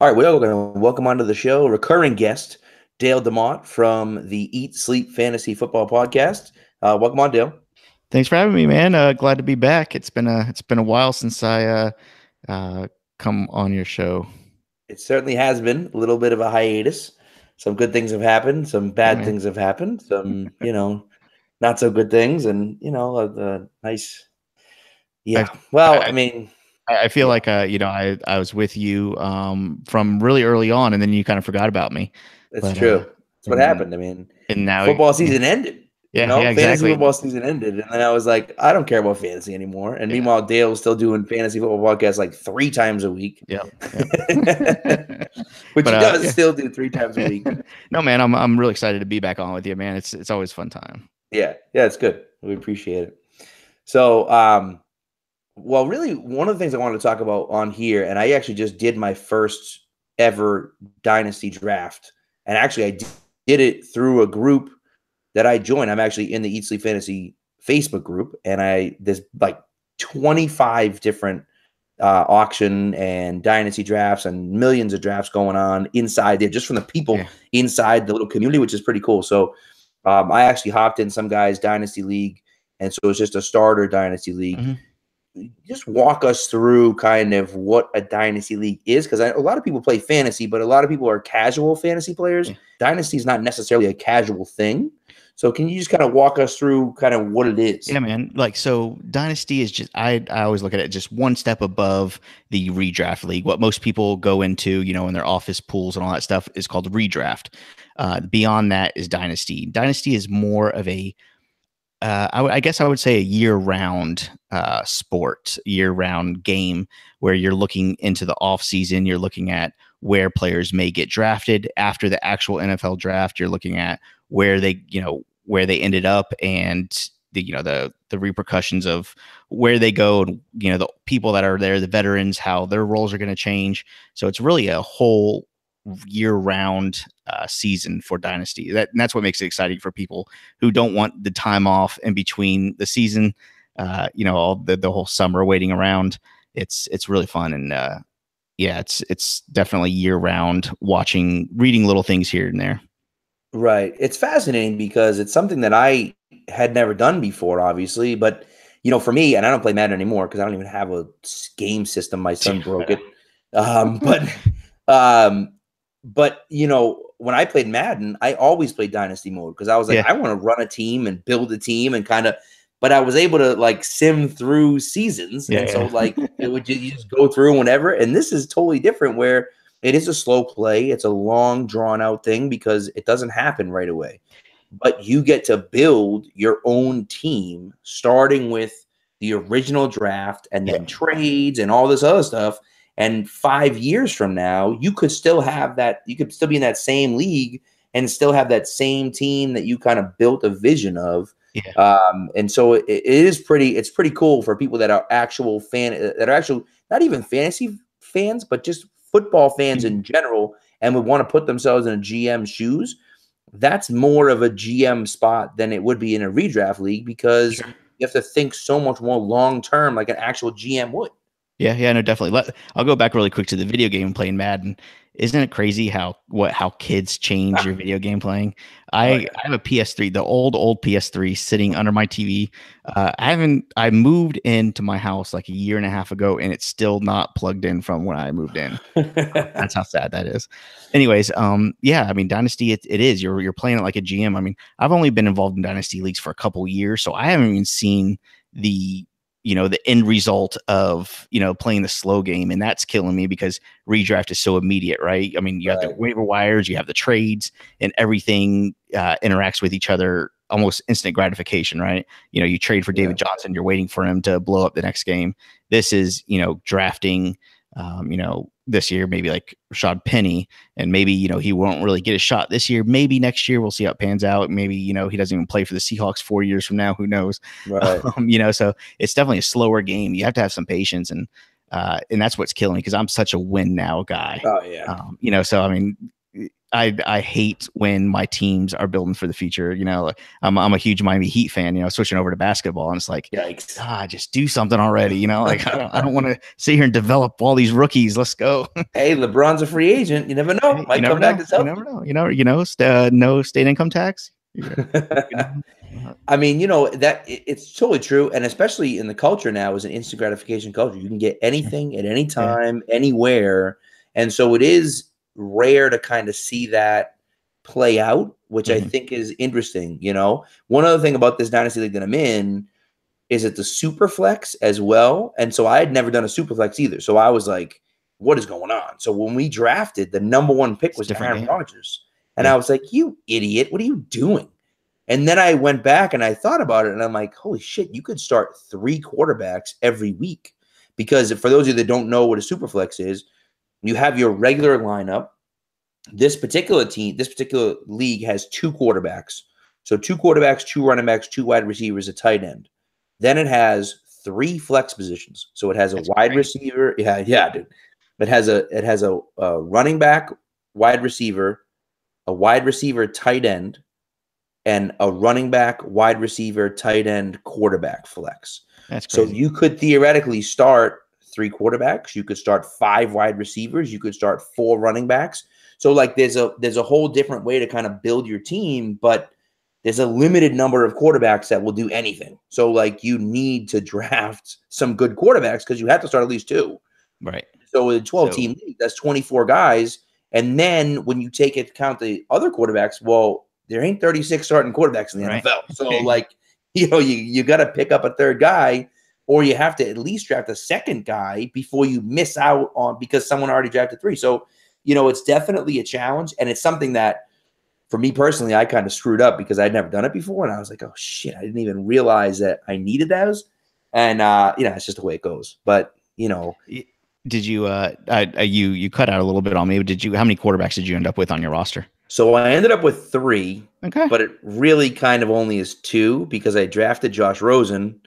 All right, we're going to welcome onto the show recurring guest, Dale DeMont from the Eat Sleep Fantasy Football Podcast. Welcome on, Dale. Thanks for having me, man. Glad to be back. It's been a while since I come on your show. It certainly has been a little bit of a hiatus. Some good things have happened. Some Yeah, bad man. things have happened. Some, not so good things, and nice. I Yeah. Well, I, I mean, I feel yeah, like I was with you from really early on, and then you kind of forgot about me. it's But true. That's what and happened. I mean, and now football yeah, season ended. yeah, Fantasy exactly. football season ended, and then I was like, I don't care about fantasy anymore. And Yeah, meanwhile, Dale was still doing fantasy football podcasts like 3 times a week, yeah, yeah. which But he does yeah. still do 3 times a week. No, man, I'm really excited to be back on with you, man. It's always a fun time. Yeah, it's good. We appreciate it. So, well, really, one of the things I wanted to talk about on here, and I actually just did my first ever dynasty draft, and actually I did it through a group that I joined. I'm actually in the Eat Sleep Fantasy Facebook group, and there's like 25 different auction and dynasty drafts and millions of drafts going on inside there, just from the people Yeah. inside the little community, which is pretty cool. So I actually hopped in some guy's dynasty league, and so it's just a starter dynasty league. Mhm. Just walk us through kind of what a dynasty league is, because a lot of people play fantasy, but a lot of people are casual fantasy players. Yeah. Dynasty is not necessarily a casual thing. So can you just kind of walk us through kind of what it is? Yeah, man. Like, so Dynasty is just, I always look at it just one step above the redraft league. What most people go into, in their office pools and all that stuff is called redraft. Beyond that is Dynasty. Dynasty is more of a, I guess I would say a year-round sport, year-round game where you're looking into the off season. You're looking at where players may get drafted after the actual NFL draft. You're looking at where they ended up and the repercussions of where they go and the people that are there, the veterans, how their roles are going to change. So it's really a whole year-round season for Dynasty. And that's what makes it exciting for people who don't want the time off in between the season. All the whole summer waiting around. It's really fun, and yeah, it's definitely year-round reading little things here and there. Right. It's fascinating because it's something that I had never done before, obviously. But, for me, and I don't play Madden anymore because I don't even have a game system. My son broke it. But, um, when I played Madden, I always played Dynasty mode because I was like, Yeah. I want to run a team and build a team and kind of, but I was able to like sim through seasons. Yeah, And so, yeah. like, you just go through whenever. And this is totally different where it is a slow play. It's a long, drawn out thing because it doesn't happen right away. But you get to build your own team, starting with the original draft and then trades and all this other stuff. And 5 years from now, you could still have that. You could still be in that same league and still have that same team that you kind of built a vision of. Yeah. And so it's pretty cool for people that are actual not even fantasy fans, but just football fans in general, and would want to put themselves in a GM shoes. That's more of a GM spot than it would be in a redraft league because Sure. you have to think so much more long term, like an actual GM would. Yeah, no, definitely. I'll go back really quick to the video game playing Madden. Isn't it crazy how kids change your video game playing? Oh, I have a PS3, the old PS3 sitting under my TV. I moved into my house like a year and a half ago, and it's still not plugged in from when I moved in. That's how sad that is. Anyways, yeah, I mean, Dynasty, it is. You're playing it like a GM. I mean, I've only been involved in Dynasty leagues for a couple years, so I haven't even seen the the end result of playing the slow game, and that's killing me because redraft is so immediate, right? I mean, you have the waiver wires, you have the trades, and everything interacts with each other almost instant gratification, right? You trade for David Johnson, you're waiting for him to blow up the next game. This is drafting this year, maybe like Rashad Penny, and maybe, he won't really get a shot this year. Maybe next year we'll see how it pans out. Maybe, he doesn't even play for the Seahawks 4 years from now. Who knows? Right. So it's definitely a slower game. You have to have some patience, and that's what's killing me because I'm such a win now guy. Oh yeah. So I mean, I hate when my teams are building for the future. I'm a huge Miami Heat fan. Switching over to basketball, and it's like, Yikes. God, just do something already. Like I don't want to sit here and develop all these rookies. Let's go. Hey, LeBron's a free agent. You never know. Hey, Might come back to You never know. No state income tax. I mean, that it's totally true, and especially in the culture now, is an instant gratification culture. You can get anything at any time, anywhere, and so it is rare to kind of see that play out, which I think is interesting. One other thing about this dynasty league that I'm in is it the super flex as well, and so I had never done a super flex either. So I was like, "What is going on?" So when we drafted, the number one pick was Aaron Rodgers, and I was like, "You idiot! What are you doing?" And then I went back and I thought about it, and I'm like, holy shit, you could start 3 quarterbacks every week. Because for those of you that don't know what a super flex is, you have your regular lineup. This particular league has 2 quarterbacks. So 2 quarterbacks, 2 running backs, 2 wide receivers, a tight end. Then it has 3 flex positions. So it has a wide receiver. Yeah, dude. It has a running back, wide receiver, a wide receiver, tight end, and a running back, wide receiver, tight end, quarterback flex. That's crazy. So you could theoretically start 3 quarterbacks. You could start 5 wide receivers. You could start 4 running backs. So like there's a whole different way to kind of build your team, but there's a limited number of quarterbacks that will do anything. So like you need to draft some good quarterbacks because you have to start at least 2. Right. So in a 12-team league, that's 24 guys. And then when you take into account the other quarterbacks, well, there ain't 36 starting quarterbacks in the NFL. So like, you got to pick up a third guy, or you have to at least draft a second guy before you miss out on, because someone already drafted 3. So, it's definitely a challenge. And it's something that for me personally, I kind of screwed up because I'd never done it before. And I was like, oh shit, I didn't even realize that I needed those. And, it's just the way it goes. But, did you, you cut out a little bit on me, but how many quarterbacks did you end up with on your roster? So I ended up with 3, okay, but it really kind of only is 2 because I drafted Josh Rosen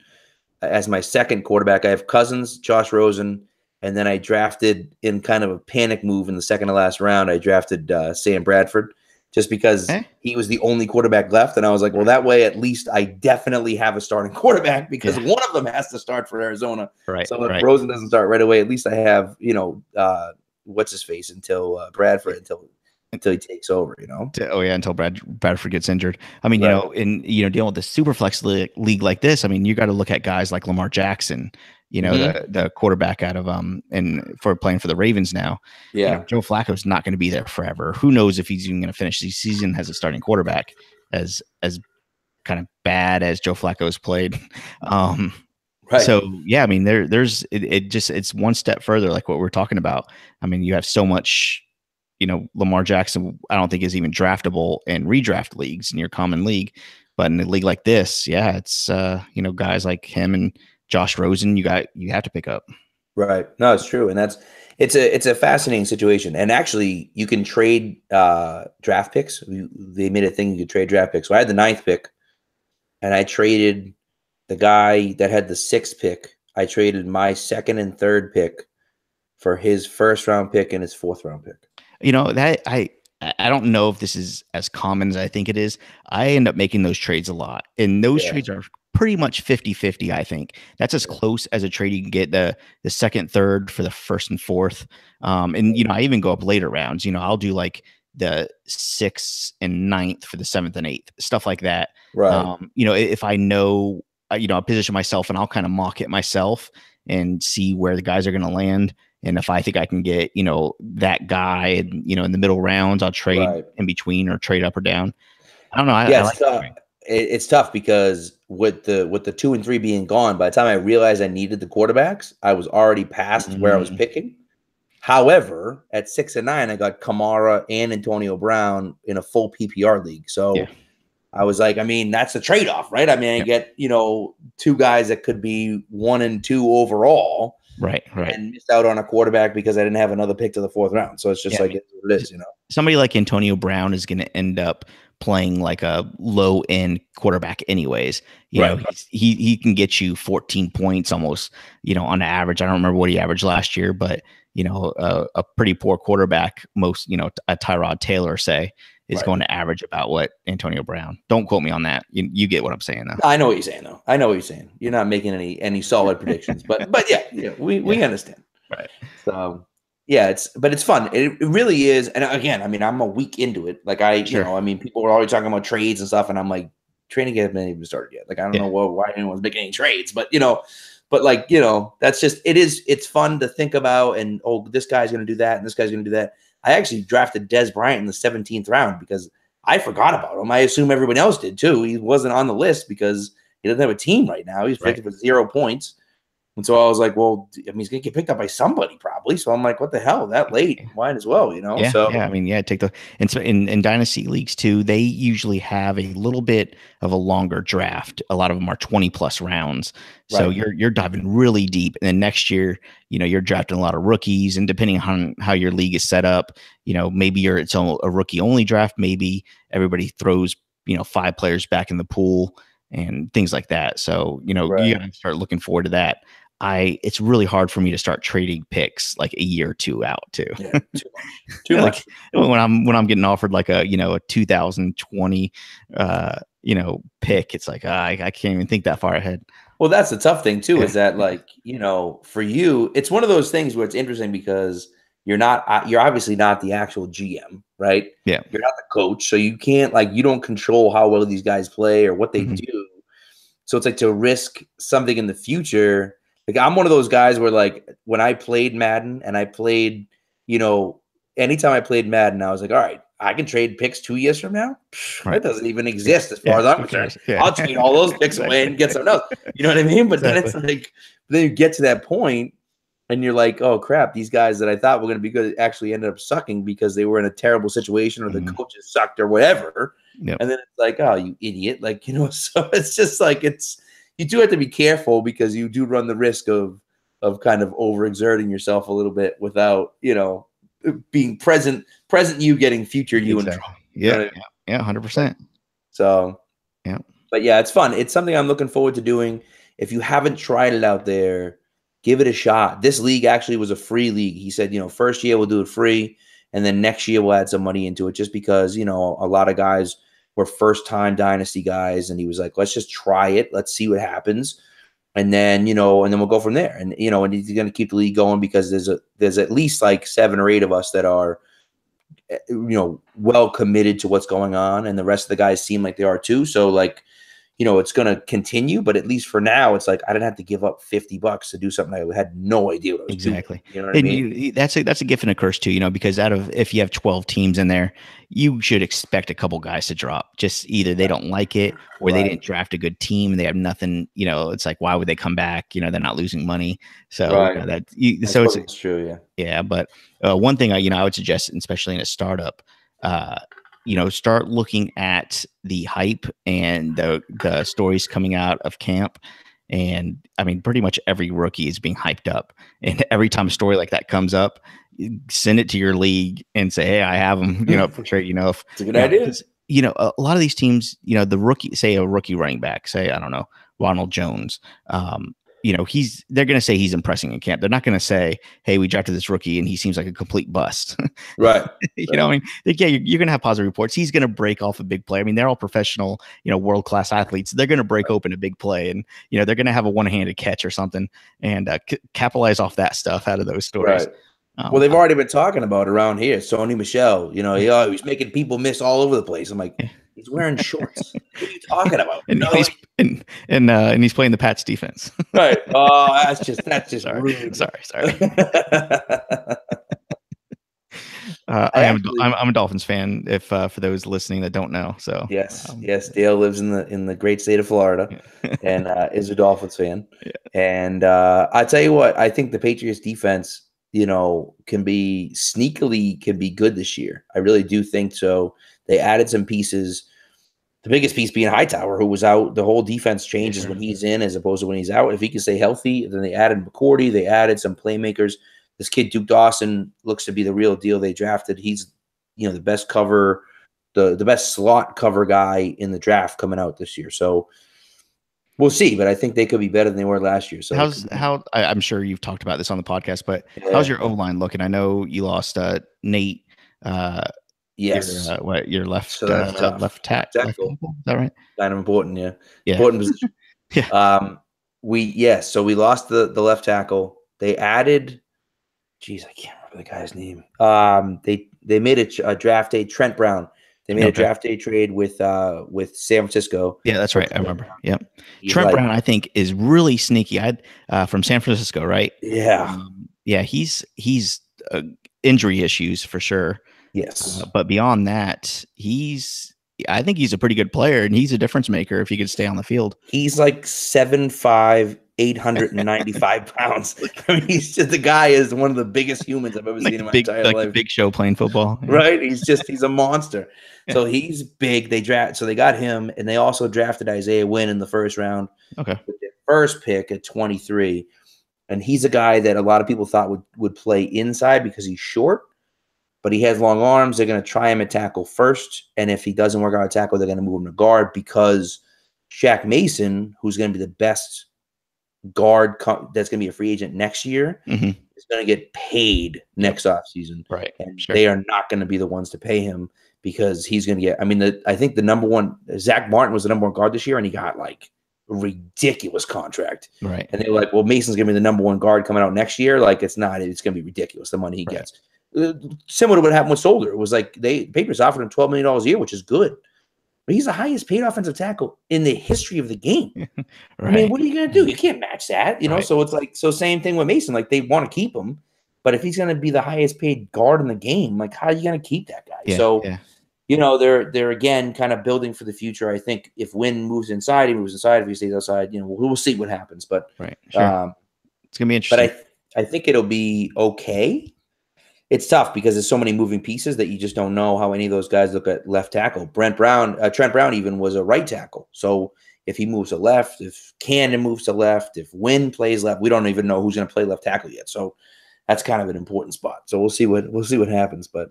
as my second quarterback. I have Cousins, Josh Rosen, and then I drafted in kind of a panic move in the second to last round. I drafted Sam Bradford just because he was the only quarterback left. And I was like, well, that way at least I definitely have a starting quarterback because one of them has to start for Arizona. Right. So if Rosen doesn't start right away, at least I have, what's his face until Bradford until he takes over, until Bradford gets injured. I mean, dealing with the super flex league like this, I mean, you got to look at guys like Lamar Jackson, the quarterback out of and for playing for the Ravens now. Yeah, Joe Flacco's not going to be there forever. Who knows if he's even going to finish the season as a starting quarterback, as kind of bad as Joe Flacco's played. Right. So yeah, I mean, it's one step further, like what we're talking about. I mean, you have so much. Lamar Jackson, I don't think is even draftable in redraft leagues in your common league, but in a league like this, it's guys like him and Josh Rosen, you have to pick up. Right. No, it's true, and it's a fascinating situation. And actually, you can trade draft picks. They made a thing you could trade draft picks. So I had the 9th pick, and I traded the guy that had the 6th pick. I traded my 2nd and 3rd pick for his 1st round pick and his 4th round pick. That I don't know if this is as common as I think it is. I end up making those trades a lot, and those trades are pretty much 50-50. I think that's as close as a trade you can get, the 2nd, 3rd for the 1st and 4th. And I even go up later rounds. I'll do like the 6th and 9th for the 7th and 8th, stuff like that. Right. If I know, I'll position myself and I'll kind of mock it myself and see where the guys are going to land. And if I think I can get, that guy, in the middle rounds, I'll trade in between or trade up or down. I don't know. It's tough because with the 2 and 3 being gone, by the time I realized I needed the quarterbacks, I was already past where I was picking. However, at 6 and 9, I got Kamara and Antonio Brown in a full PPR league. So I was like, I mean, that's a trade-off, right? I mean, I get, 2 guys that could be 1 and 2 overall. Right. And missed out on a quarterback because I didn't have another pick to the 4th round. So it's just it's what it is, Somebody like Antonio Brown is going to end up playing like a low end quarterback anyways. You know, he can get you 14 points almost, you know, on average. I don't remember what he averaged last year, but you know, a pretty poor quarterback, most, you know, a Tyrod Taylor say is going to average about what Antonio Brown. Don't quote me on that. You get what I'm saying though. I know what you're saying though. I know what you're saying. You're not making any solid predictions, but yeah, we understand. Right. So yeah, it's fun. It really is. And again, I mean, I'm a week into it. Like you know, I mean, people are already talking about trades and stuff, and I'm like, training hasn't even started yet. Like, I don't know why anyone's making any trades, but you know, like, you know, that's just, it's fun to think about. And this guy's going to do that, and this guy's going to do that. I actually drafted Dez Bryant in the 17th round because I forgot about him. I assume everybody else did too. He wasn't on the list because he doesn't have a team right now. He's predicted for 0 points. And so I was like, well, I mean, he's going to get picked up by somebody probably. So I'm like, what the hell? That late? Might as well, you know? Yeah, I mean, take the – and so in dynasty leagues too, they usually have a little bit of a longer draft. A lot of them are 20-plus rounds. So you're diving really deep. And then next year, you know, you're drafting a lot of rookies. And depending on how your league is set up, you know, maybe it's a rookie-only draft. Maybe everybody throws, you know, 5 players back in the pool and things like that. So, you know, you got to start looking forward to that. It's really hard for me to start trading picks like a year or two out too. Yeah, too much. When I'm getting offered like a 2020 pick, it's like I can't even think that far ahead. Well, that's the tough thing too, is that, like, you know, for you, it's one of those things where it's interesting because you're obviously not the actual GM, right? Yeah. You're not the coach. So you can't, like, you don't control how well these guys play or what they do. So it's like to risk something in the future. Like, I'm one of those guys where, like, when I played Madden and I played, you know, anytime I played Madden, I was like, all right, I can trade picks 2 years from now. That doesn't even exist as far as I'm concerned. I'll trade all those picks away and get something else. You know what I mean? But then it's like, then you get to that point and you're like, oh crap, these guys that I thought were going to be good actually ended up sucking because they were in a terrible situation or the coaches sucked or whatever. And then it's like, oh, you idiot. Like, you know, so it's just like, you do have to be careful because you do run the risk of kind of overexerting yourself a little bit without, you know, being present you getting future you in trouble. Yeah, 100%. So, but yeah, it's fun. It's something I'm looking forward to doing. If you haven't tried it out there, give it a shot. This league actually was a free league. He said, you know, first year we'll do it free, and then next year we'll add some money into it, just because, you know, a lot of guys were first-time dynasty guys, and he was like, let's just try it. Let's see what happens. And then, you know, and then we'll go from there. And, you know, and he's going to keep the league going because there's at least like 7 or 8 of us that are, you know, well committed to what's going on. And the rest of the guys seem like they are too. So, like, you know, it's going to continue, but at least for now, it's like I didn't have to give up $50 to do something I had no idea what I was doing. You know what I mean? That's a gift and a curse too, you know, because if you have 12 teams in there, you should expect a couple guys to drop. Just either they don't like it or they didn't draft a good team and they have nothing, you know, it's like, why would they come back? You know, they're not losing money. So so it's true. Yeah. But one thing I would suggest, especially in a startup, you know, start looking at the hype and the stories coming out of camp. And I mean, pretty much every rookie is being hyped up. And every time a story like that comes up, send it to your league and say, hey, I have them, you know, for sure. You know, if it's a good idea. You know, a lot of these teams, you know, a rookie running back, say, I don't know, Ronald Jones, you know, they're going to say he's impressing in camp. They're not going to say, hey, we drafted this rookie and he seems like a complete bust. Right. You know, I mean, yeah, you're going to have positive reports. He's going to break off a big play. I mean, they're all professional, you know, world-class athletes. They're going to break open a big play and, you know, they're going to have a one-handed catch or something and capitalize off that stuff out of those stories. Right. Well, they've already been talking about it around here. Sony Michel, you know, he's making people miss all over the place. I'm like, he's wearing shorts. What are you talking about? And he's playing the Pats defense. Right. Oh, that's just rude. Sorry. I'm a Dolphins fan. If for those listening that don't know, so yes, Dale lives in the great state of Florida, and is a Dolphins fan. Yeah. And I tell you what, I think the Patriots defense, you know, can be good this year. I really do think so. They added some pieces. The biggest piece being Hightower, who was out. The whole defense changes when he's in as opposed to when he's out. If he can stay healthy, then they added McCourty. They added some playmakers. This kid, Duke Dawson, looks to be the real deal they drafted. He's, you know, the best cover the best slot cover guy in the draft coming out this year. So we'll see, but I think they could be better than they were last year. So I'm sure you've talked about this on the podcast, but Yeah. how's your O-line looking? I know you lost Nate. Yes. Your left So that's tough. left tackle. Is that right? Kind of important, yeah. Yeah. Important position. Yeah. So we lost the left tackle. They added, geez, I can't remember the guy's name. They made a draft day, Trent Brown. They made a draft day trade with San Francisco. Yeah, that's right. I remember. Yep. Trent Brown, I think, is really sneaky. From San Francisco, right? Yeah. Yeah, he's injury issues for sure. Yes. But beyond that, I think he's a pretty good player, and he's a difference maker if he could stay on the field. He's like 7'5", 895 pounds. I mean, the guy is one of the biggest humans I've ever seen in my entire life. Big Show playing football, right? He's a monster. Yeah. So he's big. They got him, and they also drafted Isaiah Wynn in the first round. Okay, with their first pick at 23, and he's a guy that a lot of people thought would play inside because he's short, but he has long arms. They're going to try him at tackle first, and if he doesn't work out at tackle, they're going to move him to guard because Shaq Mason, who's going to be the best guard that's going to be a free agent next year, is going to get paid next offseason. Right. And they are not going to be the ones to pay him because he's going to get – I mean, I think the number one – Zach Martin was the number one guard this year, and he got like a ridiculous contract. Right. And they were like, well, Mason's going to be the number one guard coming out next year. Like, it's not – it's going to be ridiculous, the money he gets. Similar to what happened with Solder. It was like Patriots offered him $12 million a year, which is good. But he's the highest paid offensive tackle in the history of the game. Right. I mean, what are you going to do? You can't match that, you know? Right. So it's like, same thing with Mason. Like, they want to keep him, but if he's going to be the highest paid guard in the game, like, how are you going to keep that guy? You know, they're again kind of building for the future. I think if Wynn moves inside, he moves inside. If he stays outside, you know, we'll see what happens. But sure. It's going to be interesting. But I think it'll be okay. It's tough because there's so many moving pieces that you just don't know how any of those guys look at left tackle. Trent Brown even was a right tackle. So if he moves to left, if Cannon moves to left, if Wynn plays left, we don't even know who's going to play left tackle yet. So that's kind of an important spot. So we'll see what happens. But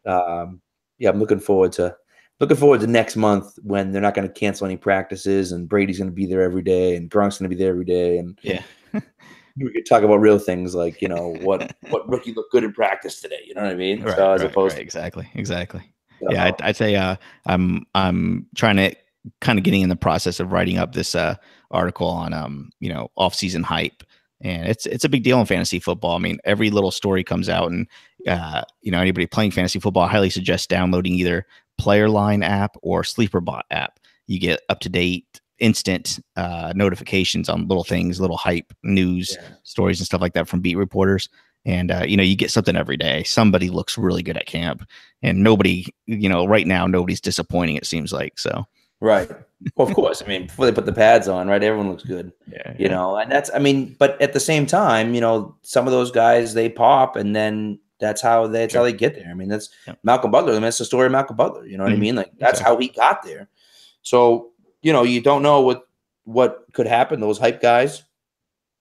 I'm looking forward to next month when they're not going to cancel any practices and Brady's going to be there every day and Gronk's going to be there every day and we could talk about real things like, you know, what rookie looked good in practice today. You know what I mean? Right, so as opposed to exactly. Yeah, I'd say I'm trying to kind of getting in the process of writing up this article on off-season hype, and it's a big deal in fantasy football. I mean, every little story comes out, and anybody playing fantasy football, I highly suggest downloading either PlayerLine app or SleeperBot app. You get up to date instant notifications on little things, little hype news stories and stuff like that from beat reporters. And, you get something every day. Somebody looks really good at camp and nobody, right now, nobody's disappointing. It seems like so. Right. Well, of course. I mean, before they put the pads on, right. Everyone looks good, and but at the same time, some of those guys, they pop and then that's how they get there. I mean, that's Malcolm Butler. I mean, that's the story of Malcolm Butler. You know what I mean? Like that's how he got there. So, you don't know what could happen. Those hype guys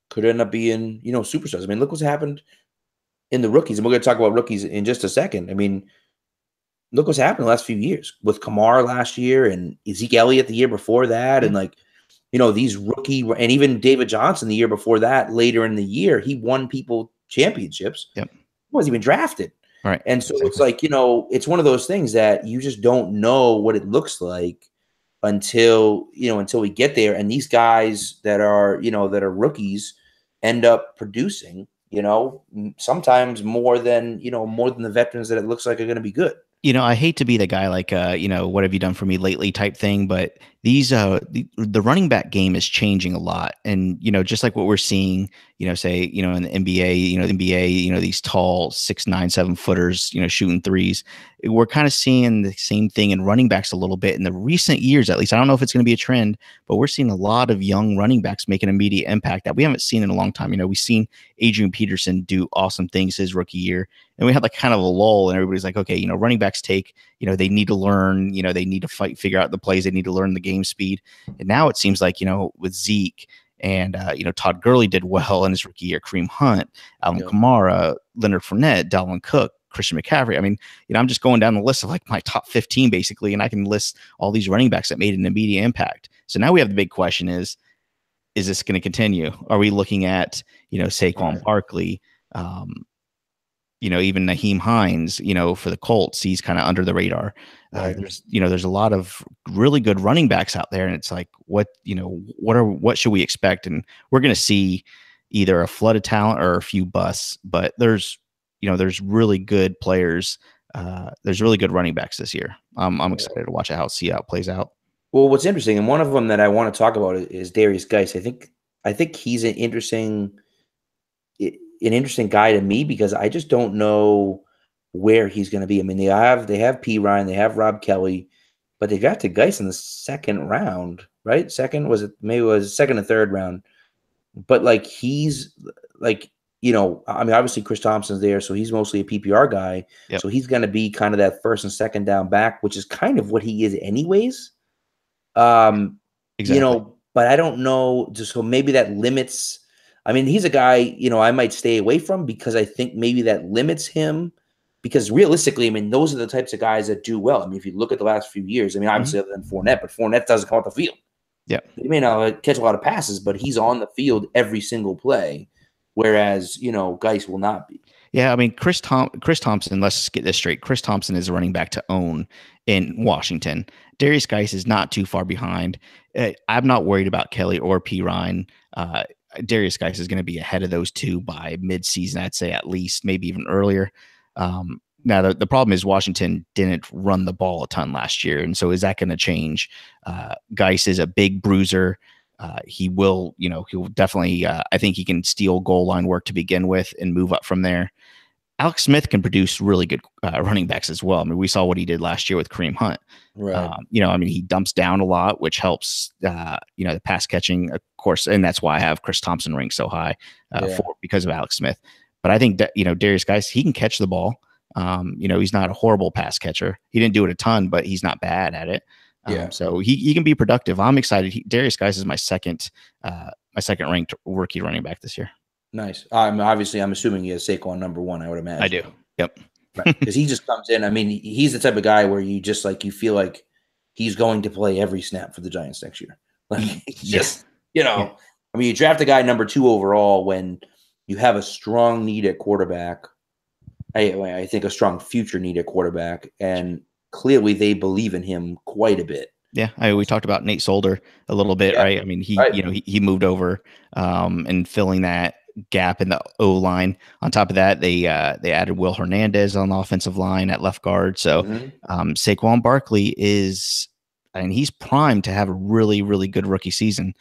could end up being, superstars. I mean, look what's happened in the rookies. And we're going to talk about rookies in just a second. I mean, look what's happened the last few years with Kamara last year and Zeke Elliott the year before that. And these rookie and even David Johnson the year before that, later in the year, he won people championships. Yep. He wasn't even drafted. Right. And so it's like, it's one of those things that you just don't know what it looks like until we get there. And these guys that are rookies end up producing, sometimes more than the veterans that it looks like are going to be good. I hate to be the guy like, what have you done for me lately type thing, but these, the running back game is changing a lot. And, just like what we're seeing, say, in the NBA, these tall 6'9", 7 footers, shooting threes, we're kind of seeing the same thing in running backs a little bit in the recent years, at least. I don't know if it's going to be a trend, but we're seeing a lot of young running backs make an immediate impact that we haven't seen in a long time. We've seen Adrian Peterson do awesome things his rookie year, and we had like kind of a lull and everybody's like, okay, running backs take, they need to learn, they need to figure out the plays. They need to learn the game speed. And now it seems like, with Zeke and, Todd Gurley did well in his rookie year, Kareem Hunt, Alvin Kamara, Leonard Fournette, Dalvin Cook, Christian McCaffrey. I mean, I'm just going down the list of like my top 15 basically, and I can list all these running backs that made an immediate impact. So now we have the big question is this going to continue? Are we looking at, Saquon Barkley, even Naheem Hines, for the Colts, he's kind of under the radar. Right. There's a lot of really good running backs out there, and it's like, what should we expect? And we're going to see either a flood of talent or a few busts, but there's really good players. There's really good running backs this year. I'm excited to watch see how it plays out. Well, what's interesting, and one of them that I want to talk about is Darius Geis. I think he's an interesting guy to me because I just don't know where he's going to be. I mean, they have P. Ryan, they have Rob Kelly, but they drafted Geis in the second round, right? Second and third round. But like he's like, I mean, obviously Chris Thompson's there, so he's mostly a PPR guy. Yep. So he's going to be kind of that first and second down back, which is kind of what he is anyways. Exactly. But I don't know. So maybe that limits. I mean, he's a guy, I might stay away from because I think maybe that limits him. Because realistically, I mean, those are the types of guys that do well. I mean, if you look at the last few years, I mean, obviously other than Fournette, but Fournette doesn't come off the field. Yeah. He may not catch a lot of passes, but he's on the field every single play, whereas, Geis will not be. Yeah, I mean, Chris Thompson, let's get this straight. Chris Thompson is a running back to own in Washington. Darius Geis is not too far behind. I'm not worried about Kelly or P. Ryan. Darius Geis is going to be ahead of those two by midseason, I'd say at least, maybe even earlier. Now, the problem is Washington didn't run the ball a ton last year, and so is that going to change? Geis is a big bruiser. He will definitely, I think he can steal goal line work to begin with and move up from there. Alex Smith can produce really good running backs as well. I mean, we saw what he did last year with Kareem Hunt. Right. I mean, he dumps down a lot, which helps, the pass catching, of course. And that's why I have Chris Thompson ranked so high because of Alex Smith. But I think that, Darius Geis, he can catch the ball. He's not a horrible pass catcher. He didn't do it a ton, but he's not bad at it. So he can be productive. I'm excited. Darius Geis is my second ranked rookie running back this year. Nice. I'm assuming he has Saquon number one. I would imagine. I do. Yep. Right. Because he just comes in. I mean, he's the type of guy where you feel like he's going to play every snap for the Giants next year. Like just, I mean, you draft a guy number 2 overall when you have a strong need at quarterback. I think a strong future need at quarterback, and clearly they believe in him quite a bit. Yeah, we talked about Nate Solder a little bit, right? I mean, he moved over and filling that gap in the O line. On top of that, they added Will Hernandez on the offensive line at left guard. So Saquon Barkley he's primed to have a really, really good rookie season.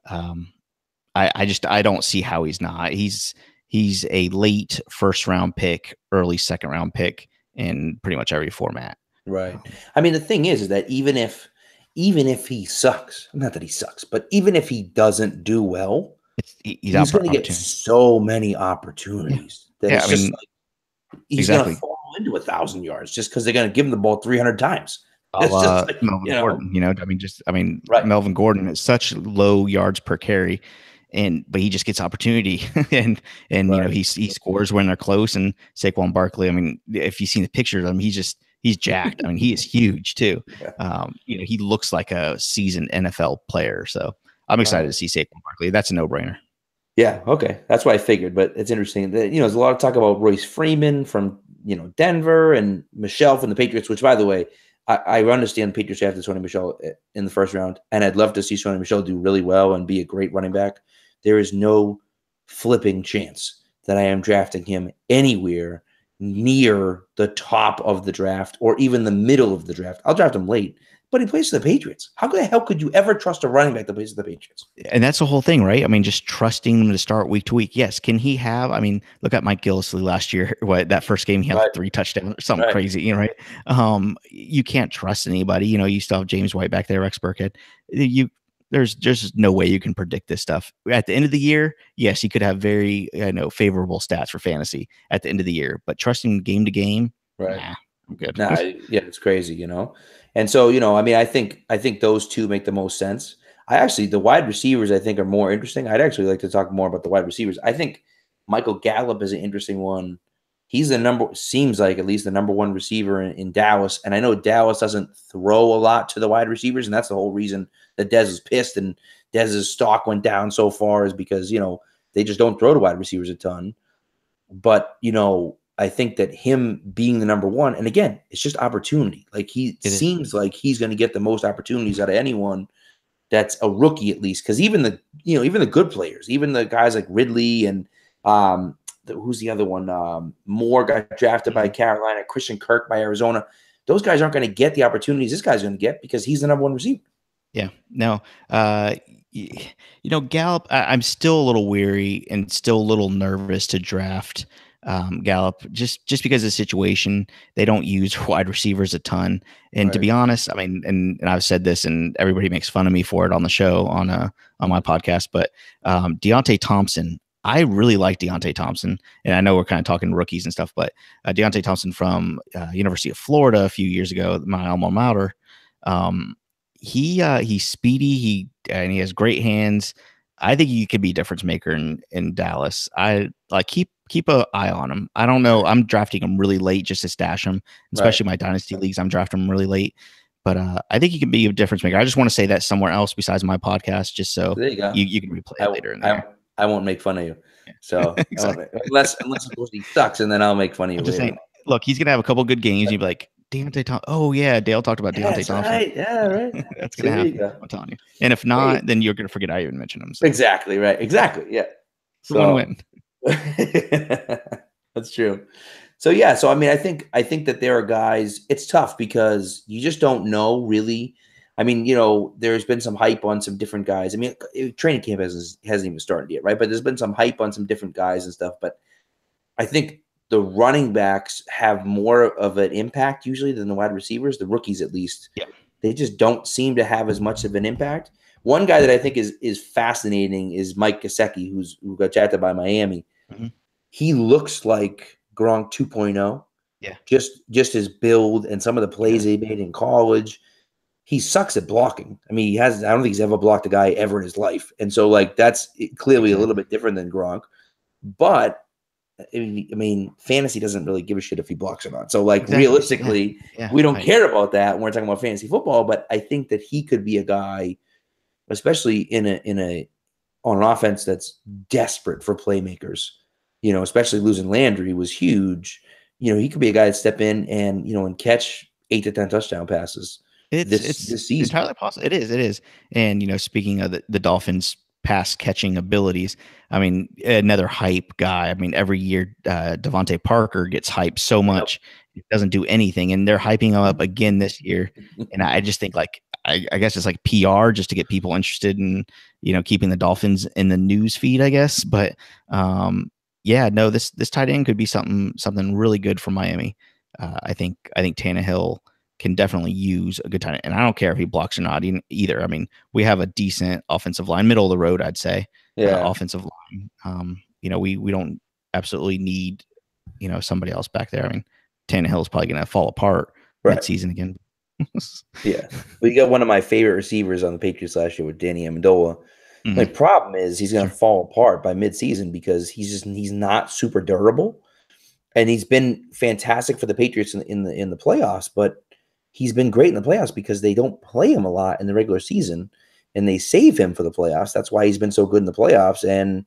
I don't see how he's not. He's a late first round pick, early second round pick in pretty much every format. Right. I mean, the thing is that even if he sucks, not that he sucks, but even if he doesn't do well, he's going to get so many opportunities that it's just like he's going to fall into 1,000 yards just because they're going to give him the ball 300 times. It's just like, Melvin Gordon. Melvin Gordon is such low yards per carry, but he just gets opportunity, and he scores when they're close. And Saquon Barkley, I mean, if you've seen the pictures of him, he's jacked. I mean, he is huge too. He looks like a seasoned NFL player. So I'm excited to see Saquon Barkley. That's a no-brainer. Yeah. Okay. That's what I figured, but it's interesting that, there's a lot of talk about Royce Freeman from, Denver and Michel from the Patriots, which by the way, I understand the Patriots drafted Sony Michel in the first round, and I'd love to see Sony Michel do really well and be a great running back. There is no flipping chance that I am drafting him anywhere near the top of the draft or even the middle of the draft. I'll draft him late, but he plays for the Patriots. How the hell could you ever trust a running back that plays for the Patriots? And that's the whole thing, right? I mean, just trusting them to start week to week. Yes. Can he have, look at Mike Gillislee last year, that first game, he had 3 touchdowns or something crazy, right? You can't trust anybody. You still have James White back there, Rex Burkhead. There's just no way you can predict this stuff. At the end of the year, yes, you could have very favorable stats for fantasy at the end of the year, but trusting game to game, right? I'm good. It's crazy, And so, I think those two make the most sense. The wide receivers I think are more interesting. I'd actually like to talk more about the wide receivers. I think Michael Gallup is an interesting one He's seems like at least the number one receiver in Dallas. And I know Dallas doesn't throw a lot to the wide receivers, and that's the whole reason that Dez is pissed and Dez's stock went down so far is because, they just don't throw to wide receivers a ton. But, I think that him being the number one, and again, it's just opportunity. Like seems like he's going to get the most opportunities out of anyone that's a rookie at least. Because even the good players, even the guys like Ridley and who's the other one? Moore got drafted by Carolina, Christian Kirk by Arizona. Those guys aren't going to get the opportunities this guy's going to get because he's the number one receiver. Yeah, no, Gallup, I'm still a little weary and still a little nervous to draft Gallup just because of the situation. They don't use wide receivers a ton. And to be honest, I mean, and I've said this and everybody makes fun of me for it on the show on my podcast, but Deontay Thompson, I really like Deontay Thompson, and I know we're kind of talking rookies and stuff, but Deontay Thompson from University of Florida a few years ago, my alma mater, he's speedy, and he has great hands. I think he could be a difference maker in Dallas. I like keep an eye on him. I don't know. I'm drafting him really late just to stash him, especially my dynasty leagues. I'm drafting him really late, but I think he can be a difference maker. I just want to say that somewhere else besides my podcast, just so there you go. You can replay it later in there. I won't make fun of you. So exactly. unless of course he sucks, and then I'll make fun of you. I'm just saying, look, he's gonna have a couple good games. You'd be like, Deontay Thompson. Oh yeah, Dale talked about Deontay Thompson. Right. Yeah, right. That's gonna happen. I'm telling you. And if not, then you're gonna forget I even mentioned him. So. Exactly. Right. Exactly. Yeah. So win. That's true. So yeah. So I mean, I think that there are guys. It's tough because you just don't know really. I mean, there's been some hype on some different guys. I mean, training camp hasn't even started yet, right? But there's been some hype on some different guys and stuff. But I think the running backs have more of an impact usually than the wide receivers, the rookies at least. Yeah. They just don't seem to have as much of an impact. One guy that I think is fascinating is Mike Gesicki, who got drafted by Miami. Mm-hmm. He looks like Gronk 2.0. Yeah. Just his build and some of the plays he made in college. He sucks at blocking. I mean, I don't think he's ever blocked a guy ever in his life. And so that's clearly a little bit different than Gronk. But I mean, fantasy doesn't really give a shit if he blocks or not. So realistically, we don't care about that when we're talking about fantasy football. But I think that he could be a guy, especially on an offense that's desperate for playmakers. Especially losing Landry was huge. He could be a guy that step in and catch 8 to 10 touchdown passes. It's this season. Entirely possible. It is. And speaking of the Dolphins' pass catching abilities, I mean, another hype guy. I mean, every year Devontae Parker gets hyped so much, he doesn't do anything, and they're hyping him up again this year. And I just think I guess it's like PR just to get people interested in keeping the Dolphins in the news feed, I guess. But this tight end could be something really good for Miami. I think Tannehill can definitely use a good tight end. And I don't care if he blocks or not either. I mean, we have a decent offensive line, middle of the road, I'd say. Offensive line. We don't absolutely need, somebody else back there. I mean, Tannehill is probably going to fall apart mid-season again. Yeah. We got one of my favorite receivers on the Patriots last year with Danny Amendola. Mm-hmm. My problem is he's going to fall apart by mid-season because he's not super durable. And he's been fantastic for the Patriots in the playoffs, but he's been great in the playoffs because they don't play him a lot in the regular season and they save him for the playoffs. That's why he's been so good in the playoffs. And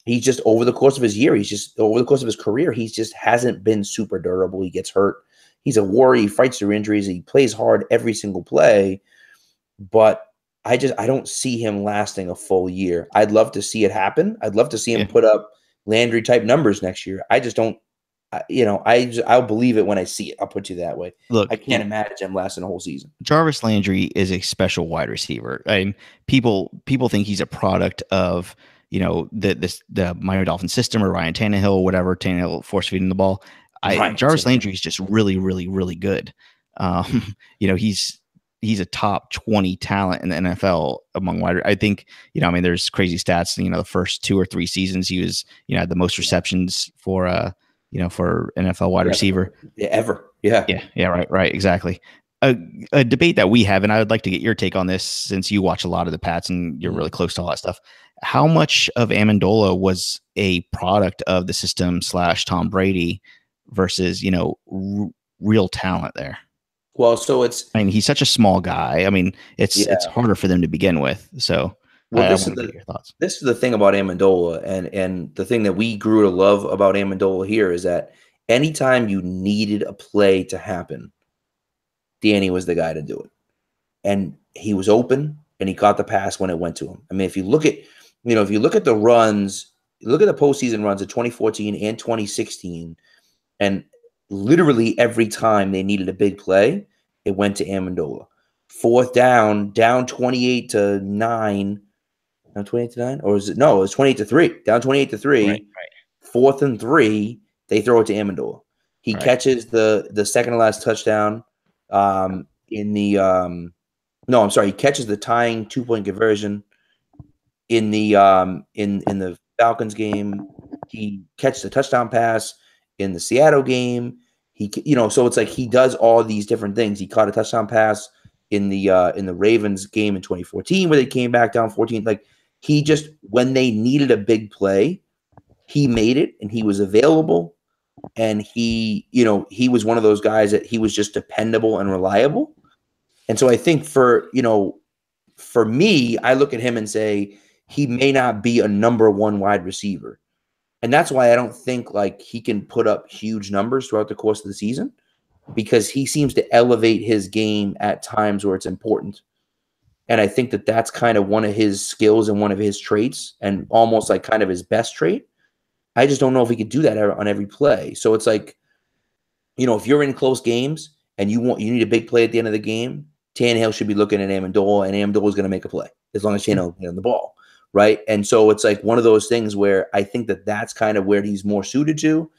he's just over the course of his year, over the course of his career, he just hasn't been super durable. He gets hurt. He's a warrior. He fights through injuries. He plays hard every single play, but I don't see him lasting a full year. I'd love to see it happen. I'd love to see him put up Landry type numbers next year. I just don't. I'll believe it when I see it. I'll put you that way. Look, I can't imagine him lasting a whole season. Jarvis Landry is a special wide receiver. I mean, people think he's a product of the Miami Dolphins system or Ryan Tannehill or whatever. Tannehill force feeding the ball. Jarvis Landry is just really, really, really good. He's a top 20 talent in the NFL among wide. I think there's crazy stats. The first 2 or 3 seasons he was had the most receptions for NFL wide receiver ever. Right, exactly. A debate that we have, and I would like to get your take on this since you watch a lot of the Pats and you're really close to all that stuff. How much of Amendola was a product of the system / Tom Brady versus, real talent there. Well, so it's, I mean, he's such a small guy. I mean, it's yeah. harder for them to begin with. So Well, I want to get your thoughts. this is the thing about Amendola, and the thing that we grew to love about Amendola here is that anytime you needed a play to happen, Danny was the guy to do it. And he was open and he caught the pass when it went to him. I mean, if you look at, the runs, look at the postseason runs of 2014 and 2016, and literally every time they needed a big play, it went to Amendola. Fourth down 28-9. Down 28-9? Or is it? No, it was 28-3. Down 28-3. Right. 4th and 3, they throw it to Amendola. He catches the second to last touchdown in the no, I'm sorry. He catches the tying 2-point conversion in the in the Falcons game. He catches a touchdown pass in the Seattle game. So it's like he does all these different things. He caught a touchdown pass in the Ravens game in 2014 where they came back down 14. Like he just, when they needed a big play, he made it and he was available. And he was one of those guys that he was just dependable and reliable. And so I think for me, I look at him and say he may not be a number one wide receiver. And that's why I don't think like he can put up huge numbers throughout the course of the season, because he seems to elevate his game at times where it's important. And I think that that's kind of one of his skills and one of his traits, and almost like kind of his best trait. I just don't know if he could do that on every play. So it's like, if you're in close games and you need a big play at the end of the game, Tannehill should be looking at Amendola, and Amendola is going to make a play as long as Tannehill can get on the ball, right? And so it's like one of those things where I think that that's kind of where he's more suited to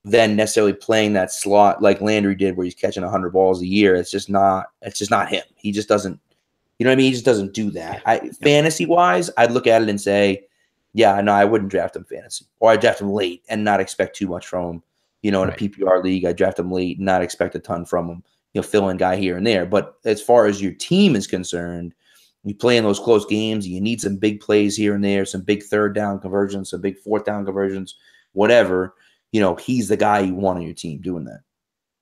than necessarily playing that slot like Landry did, where he's catching 100 balls a year. It's just not him. He just doesn't, you know what I mean? He just doesn't do that. Fantasy wise, I'd look at it and say, yeah, no, I wouldn't draft him fantasy, or I'd draft him late and not expect too much from him. In a PPR league, I draft him late and not expect a ton from him. Fill-in guy here and there. But as far as your team is concerned, you play in those close games, you need some big plays here and there, some big third down conversions, some big fourth down conversions, whatever. He's the guy you want on your team doing that.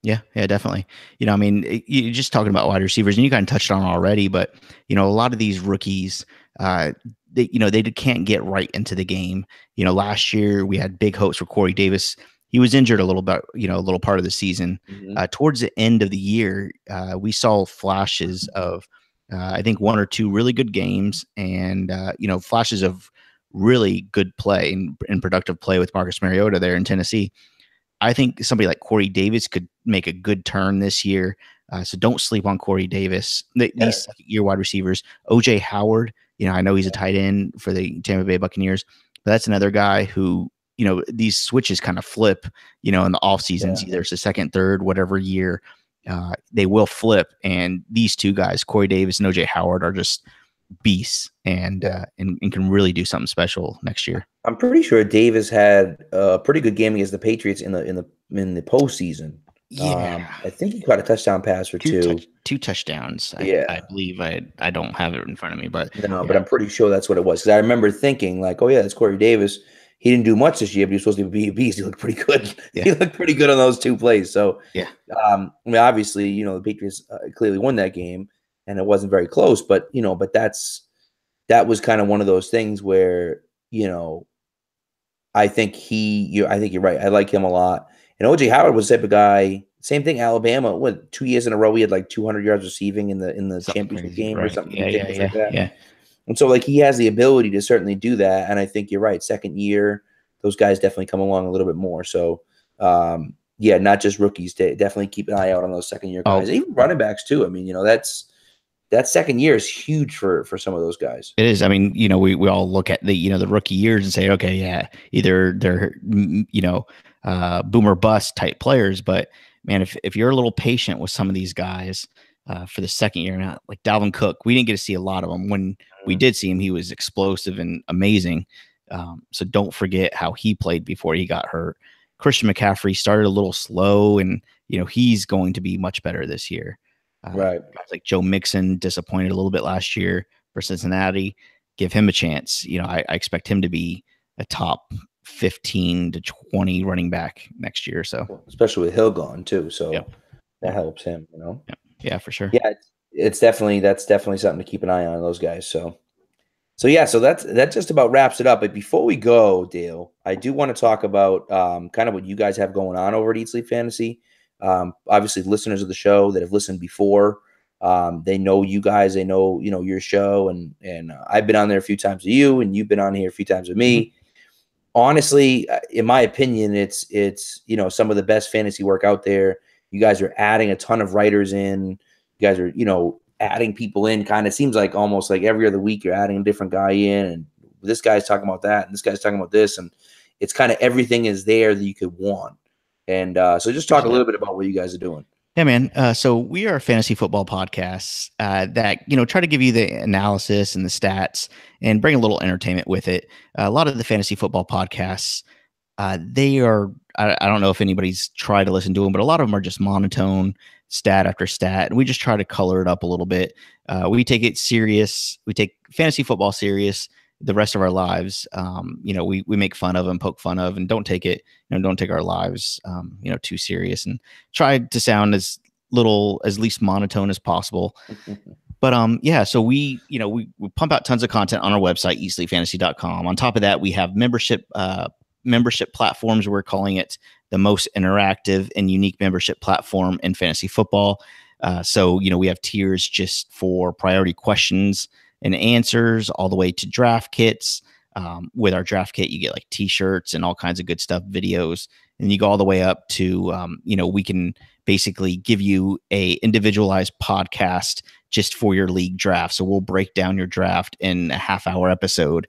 Yeah, definitely. I mean, you're just talking about wide receivers, and you kind of touched on it already, but, a lot of these rookies, they can't get right into the game. Last year we had big hopes for Corey Davis. He was injured a little bit, a little part of the season. Mm-hmm. Towards the end of the year, we saw flashes of, I think, 1 or 2 really good games, and flashes of really good play and productive play with Marcus Mariota there in Tennessee. I think somebody like Corey Davis could make a good turn this year. So don't sleep on Corey Davis. These second-year wide receivers, OJ Howard. I know he's a tight end for the Tampa Bay Buccaneers, but that's another guy who, these switches kind of flip, in the off seasons, either it's the second, third, whatever year, they will flip. And these two guys, Corey Davis and OJ Howard, are just beasts and can really do something special next year. I'm pretty sure Davis had a pretty good game against the Patriots in the postseason. Yeah, I think he caught a touchdown pass for two touchdowns. I believe I don't have it in front of me, but but I'm pretty sure that's what it was, because I remember thinking like, oh yeah, that's Corey Davis. He didn't do much this year, but he was supposed to be a beast. He looked pretty good. Yeah. He looked pretty good on those 2 plays. So I mean, obviously, the Patriots clearly won that game, and it wasn't very close. But but that was kind of one of those things where I think I think you're right. I like him a lot. And OJ Howard was the type of guy. Same thing. Alabama. What, 2 years in a row he had like 200 yards receiving in the championship game or something ridiculous like that. Yeah. And so like he has the ability to certainly do that. And I think you're right. Second year, those guys definitely come along a little bit more. So not just rookies. Definitely keep an eye out on those second year guys. Even running backs too. I mean, that second year is huge for some of those guys. It is. I mean, we all look at the the rookie years and say, okay, yeah, either they're boomer bust type players, but man, if you're a little patient with some of these guys for the second year, not like Dalvin Cook, we didn't get to see a lot of him. When we did see him, he was explosive and amazing. So don't forget how he played before he got hurt. Christian McCaffrey started a little slow, and he's going to be much better this year. Right. Guys like Joe Mixon disappointed a little bit last year for Cincinnati. Give him a chance. I expect him to be a top 15 to 20 running back next year. So especially with Hill gone too. So yep. that helps him, you know? Yeah, for sure. Yeah. That's definitely something to keep an eye on, those guys. So yeah, so that just about wraps it up. But before we go, Dale, I do want to talk about kind of what you guys have going on over at Eat Sleep Fantasy. Obviously, listeners of the show that have listened before, they know you guys. They know your show, and I've been on there a few times with you, and you've been on here a few times with me. Honestly, in my opinion, it's some of the best fantasy work out there. You guys are adding a ton of writers in. You guys are adding people in. Kind of seems like almost like every other week you're adding a different guy in, and this guy's talking about that, and this guy's talking about this, and it's kind of everything is there that you could want. And so just talk a little bit about what you guys are doing. Yeah, man. So we are a fantasy football podcast that try to give you the analysis and the stats and bring a little entertainment with it. A lot of the fantasy football podcasts, they are. I don't know if anybody's tried to listen to them, but a lot of them are just monotone, stat after stat, and we just try to color it up a little bit. We take it serious. We take fantasy football serious the rest of our lives. We make fun of and poke fun of, and don't take it, don't take our lives, too serious, and try to sound as least monotone as possible. But yeah, so we pump out tons of content on our website, eatsleepfantasy.com. On top of that, we have membership platforms. We're calling it the most interactive and unique membership platform in fantasy football. So we have tiers just for priority questions and answers, all the way to draft kits. With our draft kit, you get like t-shirts and all kinds of good stuff, videos, and you go all the way up to, we can basically give you a individualized podcast just for your league draft. So we'll break down your draft in a half-hour episode,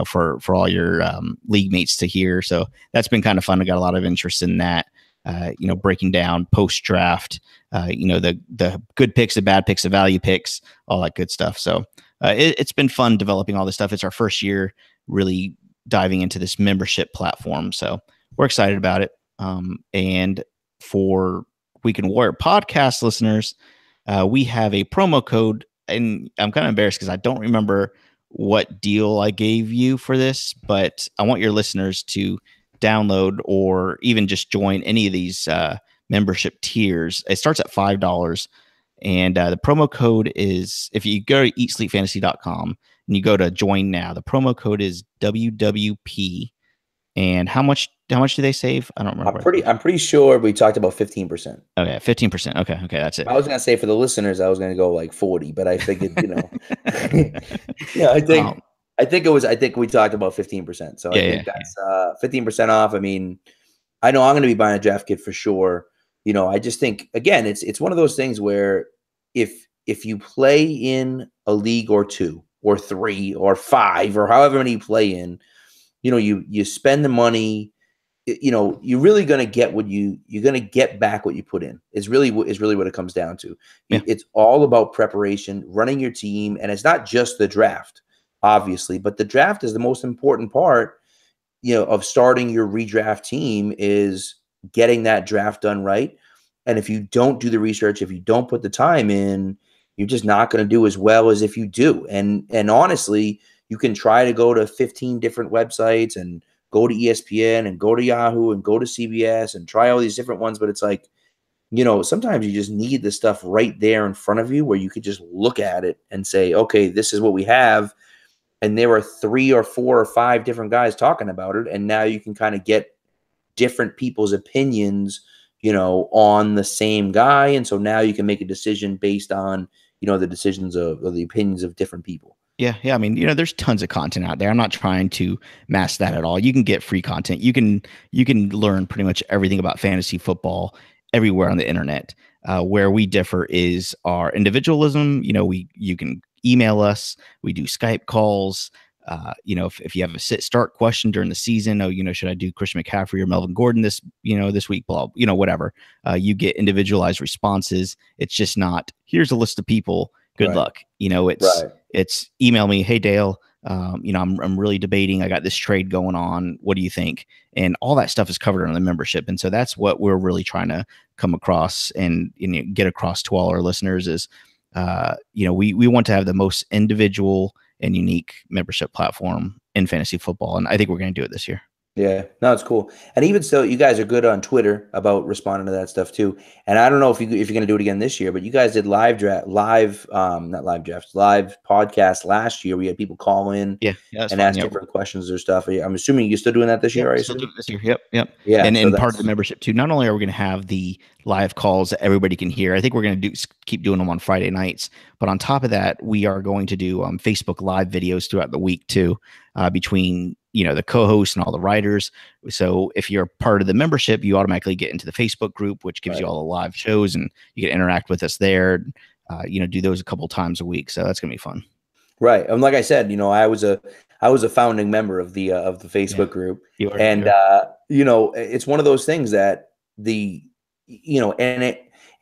for all your league mates to hear. So that's been kind of fun. I got a lot of interest in that. Breaking down post-draft, the good picks, the bad picks, the value picks, all that good stuff. So it's been fun developing all this stuff. It's our first year really diving into this membership platform. So we're excited about it. And for Weekend Warrior podcast listeners, we have a promo code, and I'm kind of embarrassed because I don't remember what deal I gave you for this, but I want your listeners to download or even just join any of these membership tiers. It starts at $5. And the promo code is, if you go to eatsleepfantasy.com and you go to join now, the promo code is WWP. And how much do they save? I don't remember. I'm pretty sure we talked about 15%. Okay, 15%. Okay, that's it. I was gonna say for the listeners, I was gonna go like 40, but I figured, I think we talked about 15%. So I think that's 15% off. I mean, I know I'm gonna be buying a draft kit for sure. I just think, again, it's one of those things where if you play in a league or two or three or five or however many you play in, you spend the money, you're really going to get you're going to get back what you put in is really what it comes down to. Yeah. It's all about preparation, running your team. And it's not just the draft, obviously, but the draft is the most important part, of starting your redraft team, is getting that draft done right. And if you don't do the research, if you don't put the time in, you're just not going to do as well as if you do. And honestly, you can try to go to 15 different websites and go to ESPN and go to Yahoo and go to CBS and try all these different ones. But it's like, sometimes you just need the stuff right there in front of you where you could just look at it and say, okay, this is what we have. And there are 3 or 4 or 5 different guys talking about it. And now you can kind of get different people's opinions, on the same guy. And so now you can make a decision based on, the decisions or the opinions of different people. Yeah. I mean, there's tons of content out there. I'm not trying to mask that at all. You can get free content. You can learn pretty much everything about fantasy football everywhere on the internet. Where we differ is our individualism. You can email us. We do Skype calls. If you have a sit-start question during the season, should I do Christian McCaffrey or Melvin Gordon this week? Blah, whatever. You get individualized responses. It's just not, here's a list of people. Good luck. It's email me. Hey, Dale, I'm really debating. I got this trade going on. What do you think? And all that stuff is covered on the membership. And so that's what we're really trying to come across and get across to all our listeners is, we want to have the most individual and unique membership platform in fantasy football. And I think we're going to do it this year. Yeah, no, it's cool. And even so, you guys are good on Twitter about responding to that stuff too. And I don't know if you're gonna do it again this year, but you guys did not live drafts, live podcast last year. We had people call in Yeah, that's and fun. ask Yep. different questions or stuff. I'm assuming you're still doing that this Yep, year, I still doing assume. it this year. Yep. Yeah, so And part of the that's membership too. Not only are we going to have the live calls that everybody can hear, I think we're going to keep doing them on Friday nights. But on top of that, we are going to do Facebook Live videos throughout the week too, between the co-hosts and all the writers. So if you're part of the membership, you automatically get into the Facebook group, which gives you all the live shows, and you can interact with us there. Do those a couple times a week. So that's going to be fun. right. And like I said, I was a founding member of the Facebook group, and it's one of those things that and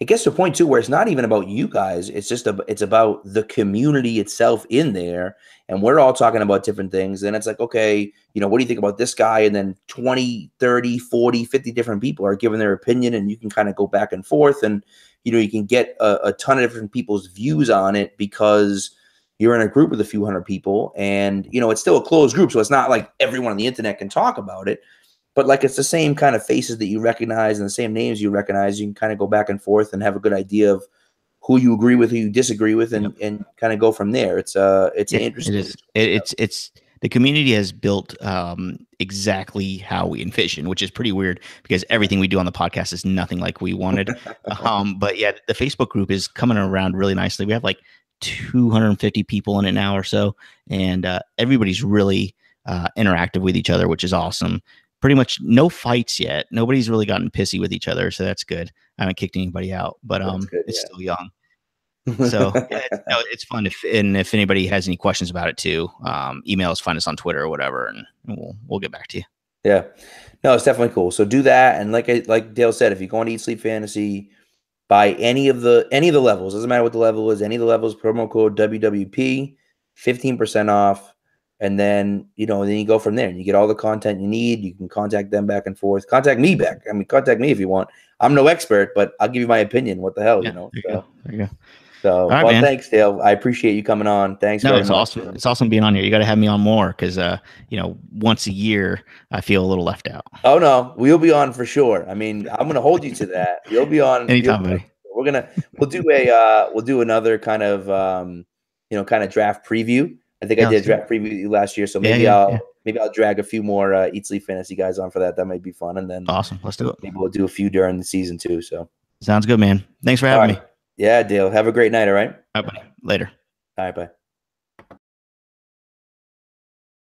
it gets to a point too where it's not even about you guys. It's about the community itself in there, and we're all talking about different things. And it's like, okay, what do you think about this guy? And then 20, 30, 40, 50 different people are giving their opinion, and you can kind of go back and forth, and you can get a ton of different people's views on it because you're in a group with a few hundred people, and it's still a closed group, so it's not like everyone on the internet can talk about it, but like it's the same kind of faces that you recognize and the same names you recognize. You can kind of go back and forth and have a good idea of who you agree with, who you disagree with, and kind of go from there. It's interesting. It's the community has built exactly how we envision, which is pretty weird because everything we do on the podcast is nothing like we wanted. But yeah, the Facebook group is coming around really nicely. We have like 250 people in it now or so, and everybody's really interactive with each other, which is awesome. Pretty much no fights yet. Nobody's really gotten pissy with each other, so that's good. I haven't kicked anybody out, but it's still young. So it's fun. If anybody has any questions about it too, email us, find us on Twitter or whatever, and we'll get back to you. Yeah, no, it's definitely cool. So do that, and like Dale said, if you go on Eat Sleep Fantasy, buy any of the levels. Doesn't matter what the level is. Any of the levels. Promo code WWP, 15% off. And then, then you go from there and you get all the content you need. You can contact them back and forth. Contact me back. I mean, contact me if you want. I'm no expert, but I'll give you my opinion. What the hell, There you go. So, right, man. Thanks, Dale. I appreciate you coming on. Thanks very much. Awesome. It's awesome being on here. You got to have me on more because, once a year, I feel a little left out. Oh, no. We'll be on for sure. I mean, I'm going to hold you to that. You'll be on. Anytime, buddy. We'll do another kind of, kind of draft preview. I think I did a draft preview last year, so maybe I'll drag a few more Eat Sleep Fantasy guys on for that. That might be fun, and then awesome. Let's do it. Maybe we'll do a few during the season too. So sounds good, man. Thanks for having me. Yeah, Dale. Have a great night. All right. All right, buddy. Later. All right. Bye.